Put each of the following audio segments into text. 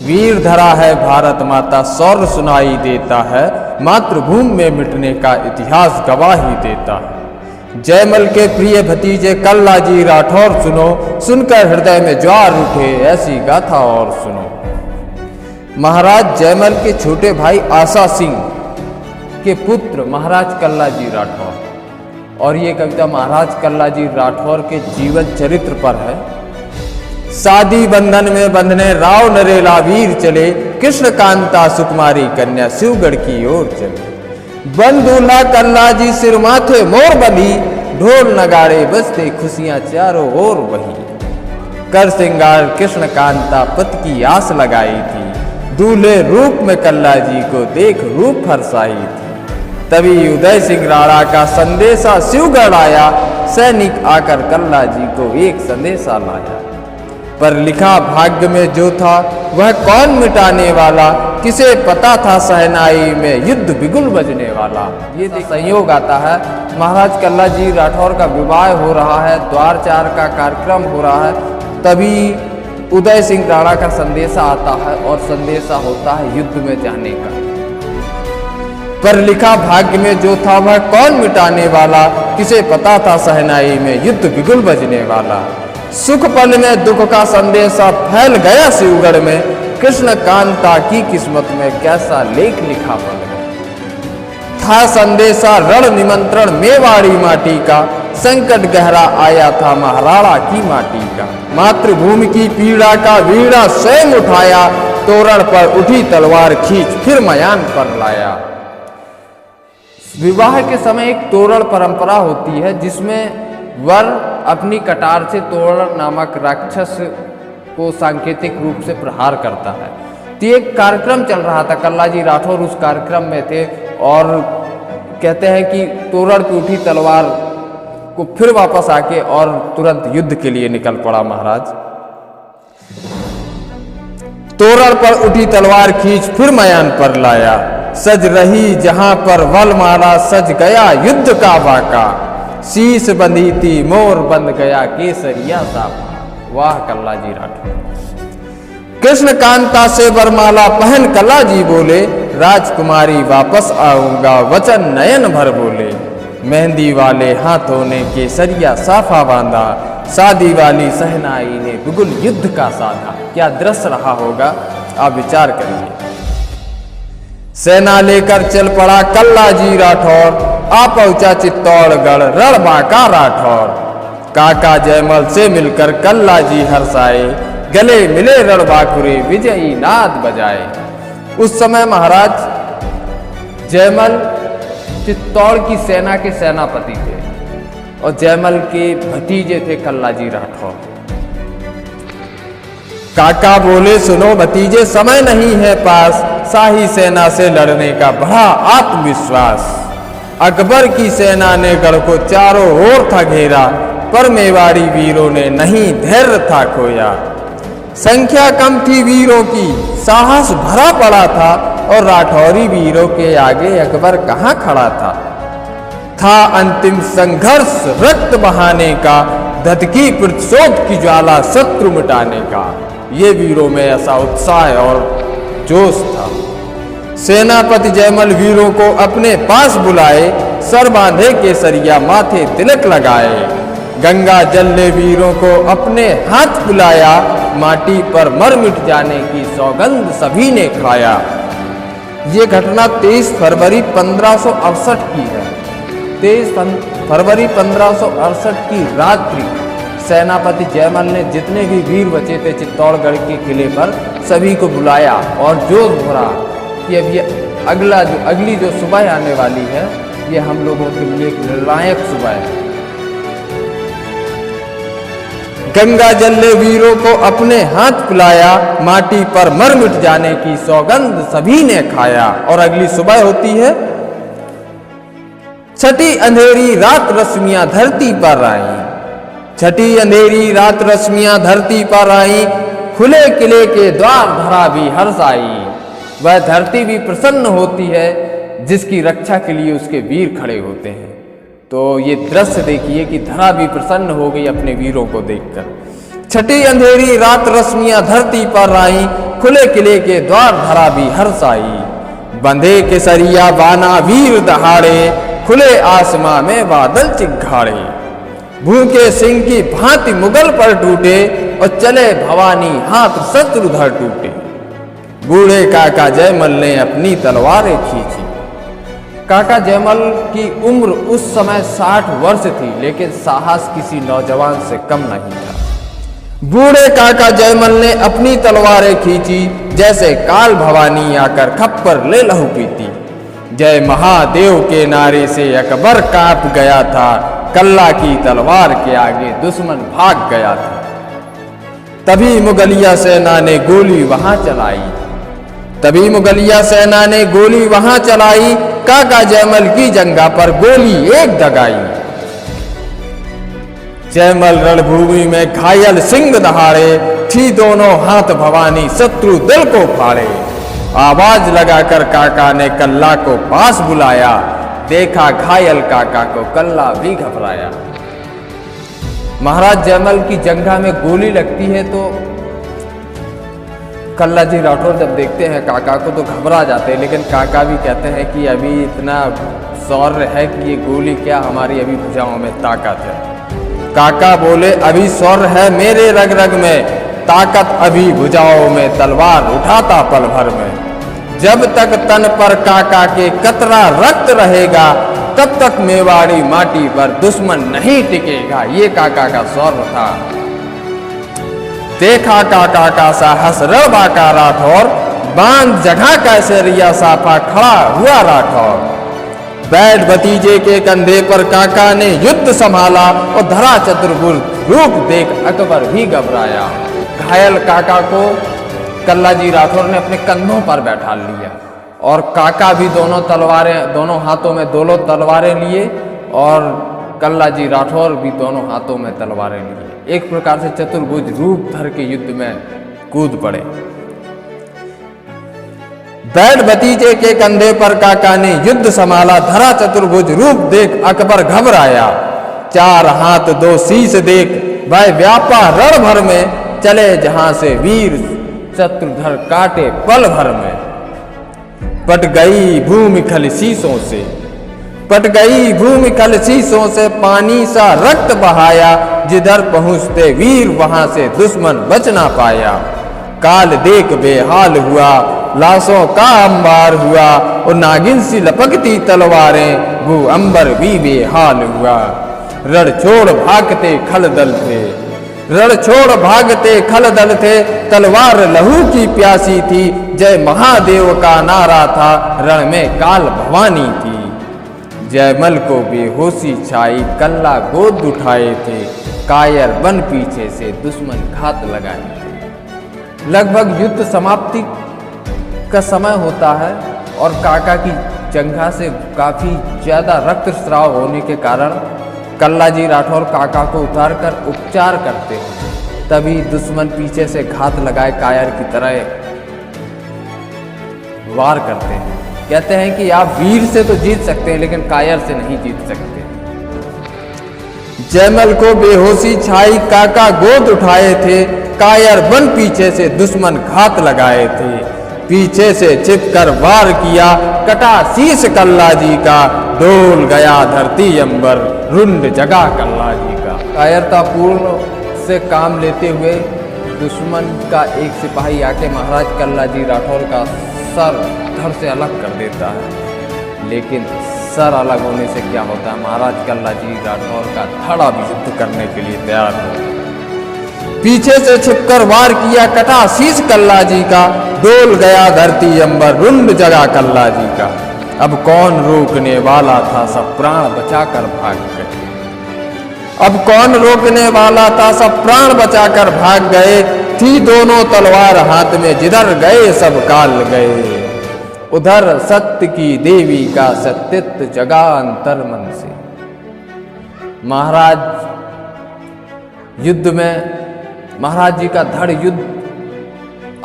वीर धरा है भारत माता, शौर्य सुनाई देता है, मातृभूमि में मिटने का इतिहास गवाही देता है। जयमल के प्रिय भतीजे कल्ला जी राठौर सुनो, सुनकर हृदय में ज्वार उठे, ऐसी गाथा और सुनो। महाराज जयमल के छोटे भाई आशा सिंह के पुत्र महाराज कल्ला जी राठौर, और ये कविता महाराज कल्ला जी राठौर के जीवन चरित्र पर है। शादी बंधन में बंधने राव नरेला वीर चले, कृष्ण कांता सुकुमारी कन्या शिवगढ़ की ओर चले। बन दूल्हा कल्ला जी सिर माथे मोर बली, ढोल नगाड़े बजते खुशियां चारों ओर बही। कर श्रृंगार कृष्ण कांता पति की आस लगाई थी, दूल्हे रूप में कल्ला जी को देख रूप हर्षाई थी। तभी उदय सिंह राणा का संदेशा शिवगढ़ आया, सैनिक आकर कल्ला जी को एक संदेशा लाया। पर लिखा भाग्य में जो था वह कौन मिटाने वाला, किसे पता था सहनाई में युद्ध बिगुल बजने वाला। ये संयोग आता है, महाराज कल्ला जी राठौर का विवाह हो रहा है, द्वारचार का कार्यक्रम हो रहा है, तभी उदय सिंह राणा का संदेशा आता है और संदेशा होता है युद्ध में जाने का। पर लिखा भाग्य में जो था वह कौन मिटाने वाला, किसे पता था सहनाई में युद्ध बिगुल बजने वाला। सुख पल में दुख का संदेशा फैल गया शिवगढ़ में, कृष्ण कांता की किस्मत में कैसा लेख लिखा पल में। था संदेशा रण निमंत्रण मेवाड़ी माटी का, संकट गहरा आया था महाराणा की माटी का। मातृभूमि की पीड़ा का वीड़ा स्वयं उठाया, तोरण पर उठी तलवार खींच फिर मयान पर लाया। विवाह के समय एक तोरण परंपरा होती है, जिसमें वर अपनी कटार से तोरण नामक राक्षस को सांकेतिक रूप से प्रहार करता है। तो एक कार्यक्रम चल रहा था, कल्ला जी राठौर उस कार्यक्रम में थे और कहते हैं कि तोरण पे उठी तलवार को फिर वापस आके और तुरंत युद्ध के लिए निकल पड़ा महाराज। तोरण पर उठी तलवार खींच फिर मयान पर लाया, सज रही जहां पर वलमाला, सज गया युद्ध का बाका। शीश बंधी थी मोर बंध गया केसरिया साफा। वाह कल्ला जी राठौर। कृष्ण कांता से वरमाला पहन कल्ला जी बोले, राजकुमारी वापस आऊंगा वचन नयन भर बोले। मेहंदी वाले हाथों ने केसरिया साफा बांधा, शादी वाली सहनाई ने बिगुल युद्ध का साधा। क्या दृश्य रहा होगा, आप विचार करिए। सेना लेकर चल पड़ा कल्ला जी राठौर, आ पहुंचा चित्तौड़गढ़ रणबांका राठौर। काका जयमल से मिलकर कल्ला जी हर्षाए, गले मिले रणबांकुरे विजयी नाद बजाए। उस समय महाराज जयमल चित्तौड़ की सेना के सेनापति थे और जयमल के भतीजे थे कल्ला जी राठौर। काका बोले, सुनो भतीजे समय नहीं है पास, शाही सेना से लड़ने का बड़ा आत्मविश्वास। अकबर की सेना ने गढ़ को चारों ओर था घेरा, पर मेवाड़ी वीरों ने नहीं धैर्य था खोया। संख्या कम थी वीरों की, साहस भरा पड़ा था, और राठौरी वीरों के आगे अकबर कहाँ खड़ा था अंतिम संघर्ष रक्त बहाने का, धधकी प्रतिशोध की ज्वाला शत्रु मिटाने का। ये वीरों में ऐसा उत्साह और जोश था। सेनापति जयमल वीरों को अपने पास बुलाए, सर बांधे केसरिया माथे तिलक लगाए। गंगा जल ने वीरों को अपने हाथ बुलाया, माटी पर मर मिट जाने की सौगंध सभी ने खाया। ये घटना 23 फरवरी 1568 की है। 23 फरवरी 1568 की रात्रि सेनापति जयमल ने जितने भी वीर बचे थे चित्तौड़गढ़ के किले पर, सभी को बुलाया और जोश भरा कि अब ये अगली जो सुबह आने वाली है, ये हम लोगों के लिए एक निर्णायक सुबह है। गंगा जल ने वीरों को अपने हाथ पिलाया, माटी पर मर मिट जाने की सौगंध सभी ने खाया। और अगली सुबह होती है, छठी अंधेरी रात रश्मियां धरती पर आई। छठी अंधेरी रात रश्मियां धरती पर आई, खुले किले के द्वार धरा भी हर्ष आई। वह धरती भी प्रसन्न होती है जिसकी रक्षा के लिए उसके वीर खड़े होते हैं। तो ये दृश्य देखिए कि धरा भी प्रसन्न हो गई अपने वीरों को देखकर। छठी अंधेरी रात रश्मियां धरती पर आई, खुले किले के द्वार धरा भी हर्षाई। बंधे केसरिया बाना वीर दहाड़े, खुले आसमां में बादल चिघाड़े। भूखे सिंह की भांति मुगल पर टूटे, और चले भवानी हाथ शत्रुधर टूटे। बूढ़े काका जयमल ने अपनी तलवारें खींची। काका जयमल की उम्र उस समय 60 वर्ष थी, लेकिन साहस किसी नौजवान से कम नहीं था। बूढ़े काका जयमल ने अपनी तलवारें खींची, जैसे काल भवानी आकर खप्पर ले लहू पीती। जय महादेव के नारे से अकबर कांप गया था, कल्ला की तलवार के आगे दुश्मन भाग गया था। तभी मुगलिया सेना ने गोली वहां चलाई। काका जयमल की जंगा पर गोली एक दगाई। जयमल रणभूमि में घायल सिंह दहाड़े, थी दोनों हाथ भवानी शत्रु दिल को फाड़े। आवाज लगाकर काका ने कल्ला को पास बुलाया, देखा घायल काका को कल्ला भी घबराया। महाराज जयमल की जंगा में गोली लगती है तो कल्ला जी राठौर जब देखते हैं काका को तो घबरा जाते हैं, लेकिन काका भी कहते हैं कि अभी इतना शौर्य है कि ये गोली क्या, हमारी अभी भुजाओं में ताकत है। काका बोले, अभी शौर्य है मेरे रग रग में, ताकत अभी भुजाओं में, तलवार उठाता पल भर में। जब तक तन पर काका के कतरा रक्त रहेगा, तब तक मेवाड़ी माटी पर दुश्मन नहीं टिकेगा। ये काका का शौर्य था। देखा काका का साहस रणबा का राठौर, बांध जगह कैसे रिया साफा खड़ा हुआ राठौर। बैठ भतीजे के कंधे पर काका ने युद्ध संभाला, और धरा चतुर्भुज रूप देख अकबर भी घबराया। घायल काका को कल्ला जी राठौर ने अपने कंधों पर बैठा लिया, और काका भी दोनों हाथों में दोनों तलवारें लिए, और कल्ला जी राठौर भी दोनों हाथों में तलवारें लिए। एक प्रकार से चतुर्भुज रूप धर के युद्ध में कूद पड़े। बैठ भतीजे के कंधे पर काका ने युद्ध संभाला, धरा चतुर्भुज रूप देख अकबर घबराया। 4 हाथ 2 शीश देख वह व्यापा रण भर में, चले जहां से वीर शत्रुधर काटे पल भर में। पट गई भूमि खल शीशों से, पानी सा रक्त बहाया। जिधर पहुंचते वीर वहां से दुश्मन बच ना पाया। काल देख बेहाल हुआ, लाशों का अंबार हुआ, और नागिन सी लपकती तलवारें, वो अंबर भी बेहाल हुआ। रण छोड़ भागते खल दल थे, तलवार लहू की प्यासी थी। जय महादेव का नारा था, रण में काल भवानी थी। जयमल को बेहोशी छाई, कल्ला गोद उठाए थे। कायर बन पीछे से दुश्मन घात लगाए थे। लगभग युद्ध समाप्ति का समय होता है, और काका की जंघा से काफी ज्यादा रक्तस्राव होने के कारण कल्ला जी राठौर काका को उतारकर उपचार करते हैं। तभी दुश्मन पीछे से घात लगाए कायर की तरह वार करते हैं। कहते हैं कि आप वीर से तो जीत सकते हैं, लेकिन कायर से नहीं जीत सकते। जयमल को बेहोशी छाई, काका गोद उठाए थे। कायर बन पीछे से दुश्मन घात लगाए थे। पीछे से छिपकर वार किया, कटा शीश कल्ला जी का। डोल गया धरती अंबर, रुंड जगा कल्ला जी का। कायरतापूर्ण से काम लेते हुए दुश्मन का एक सिपाही आके महाराज कल्ला जी राठौर का सर धड़ से अलग कर देता है। लेकिन सर अलग होने से क्या होता है, महाराज कल्ला जी राठौर का धड़ा भी युद्ध करने के लिए तैयार हो। पीछे से छिपकर वार किया, कटा शीश कल्ला जी का। डोल गया धरती अंबर, रुंड जगा कल्ला जी का। अब कौन रोकने वाला था, सब प्राण बचाकर भाग गए। अब कौन रोकने वाला था, सब प्राण बचाकर भाग गए। थी दोनों तलवार हाथ में, जिधर गए सब काल गए। उधर सत्य की देवी का सत्यत्व जगा अंतर मन से। महाराज युद्ध में, महाराज जी का धड़ युद्ध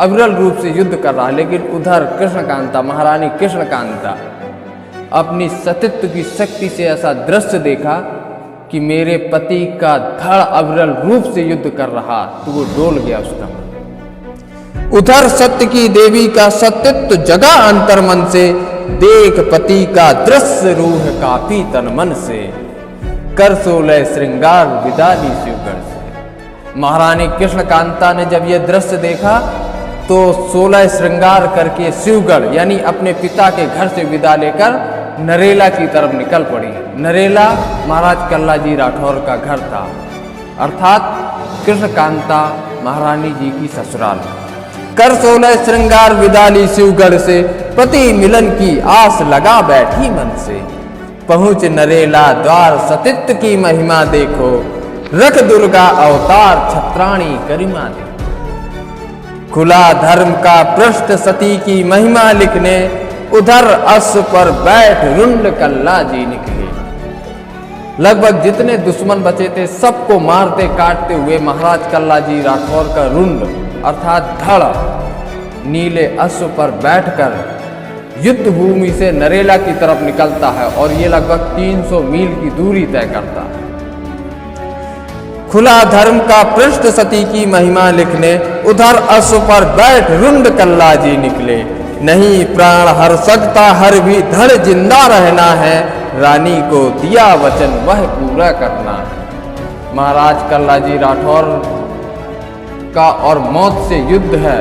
अविरल रूप से युद्ध कर रहा है, लेकिन उधर कृष्णकांता, महारानी कृष्णकांता अपनी सतीत्व की शक्ति से ऐसा दृश्य देखा कि मेरे पति का धड़ अविरल रूप से युद्ध कर रहा, तो वो डोल गया उसका मन। उधर सत्य की देवी का सत्यत्व जगा अंतर मन से, देख पति का दृश्य रूह काफी तन मन से, कर 16 श्रृंगार विदा ली शिवगढ़ से। महारानी कृष्ण कांता ने जब यह दृश्य देखा तो 16 श्रृंगार करके शिवगढ़ यानी अपने पिता के घर से विदा लेकर नरेला की तरफ निकल पड़ी। नरेला महाराज कल्लाजी राठौर का घर था, अर्थात कृष्ण कांता महारानी जी की ससुराल। कर 16 श्रृंगार विदा ली शिवगढ़ से, पति मिलन की आस लगा बैठी मन से। पहुंच नरेला द्वार सतित्व की महिमा देखो, रख दुर्गा अवतार छत्राणी गरिमा देखो। खुला धर्म का पृष्ठ सती की महिमा लिखने, उधर अश्व पर बैठ रुंड कल्लाजी निकले। लगभग जितने दुश्मन बचे थे सबको मारते काटते हुए महाराज कल्लाजी राठौर का रुंड अर्थात धड़ नीले अश्व पर बैठकर युद्ध भूमि से नरेला की तरफ निकलता है और ये लगभग 300 मील की दूरी तय करता है। खुला धर्म का पृष्ठ सती की महिमा लिखने, उधर अश्व पर बैठ रुंड कल्लाजी निकले। नहीं प्राण हर सकता हर भी धड़ जिंदा रहना है, रानी को दिया वचन वह पूरा करना है। महाराज कल्लाजी राठौर का और मौत से युद्ध है।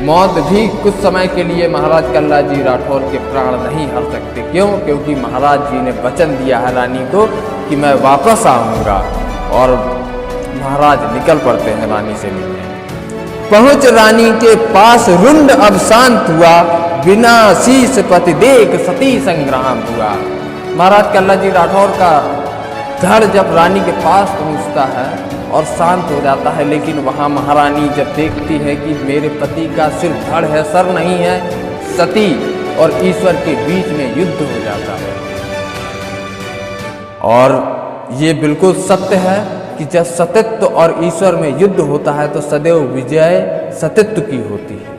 मौत भी कुछ समय के लिए महाराज कल्लाजी राठौर के प्राण नहीं हर सकते। क्यों? क्योंकि महाराज जी ने वचन दिया है रानी को कि मैं वापस आऊंगा, और महाराज निकल पड़ते हैं रानी से मिलने। पहुंच रानी के पास रुंड अब शांत हुआ, बिना शीश पति देख सती संग्राम हुआ। महाराज कल्लाजी राठौर का धड़ जब रानी के पास पहुंचता है और शांत हो जाता है, लेकिन वहां महारानी जब देखती है कि मेरे पति का सिर्फ धड़ है, सर नहीं है, सती और ईश्वर के बीच में युद्ध हो जाता है। और ये बिल्कुल सत्य है कि जब सतित्व और ईश्वर में युद्ध होता है तो सदैव विजय सतित्व की होती है।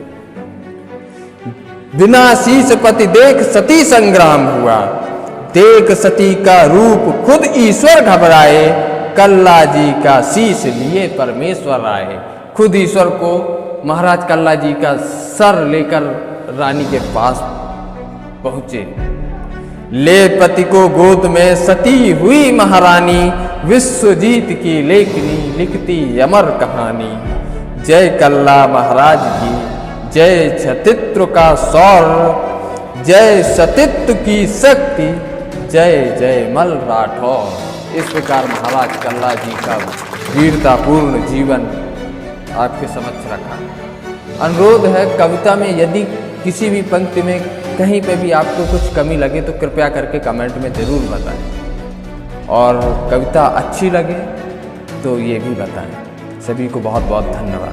बिना शीश पति देख सती संग्राम हुआ, देख सती का रूप खुद ईश्वर घबराए, कल्लाजी का शीश लिए परमेश्वर आए। खुद ईश्वर को महाराज कल्लाजी का सर लेकर रानी के पास पहुंचे। ले पति को गोद में सती हुई महारानी, विश्वजीत की लेखनी लिखती अमर कहानी। जय कल्ला महाराज की, जय सतित्व का शौर्य, जय सतित्व की शक्ति, जय जय मल राठौर। इस प्रकार महाराज कल्ला जी का वीरतापूर्ण जीवन आपके समक्ष रखा। अनुरोध है, कविता में यदि किसी भी पंक्ति में कहीं पे भी आपको कुछ कमी लगे तो कृपया करके कमेंट में ज़रूर बताएं, और कविता अच्छी लगे तो ये भी बताएं। सभी को बहुत बहुत धन्यवाद।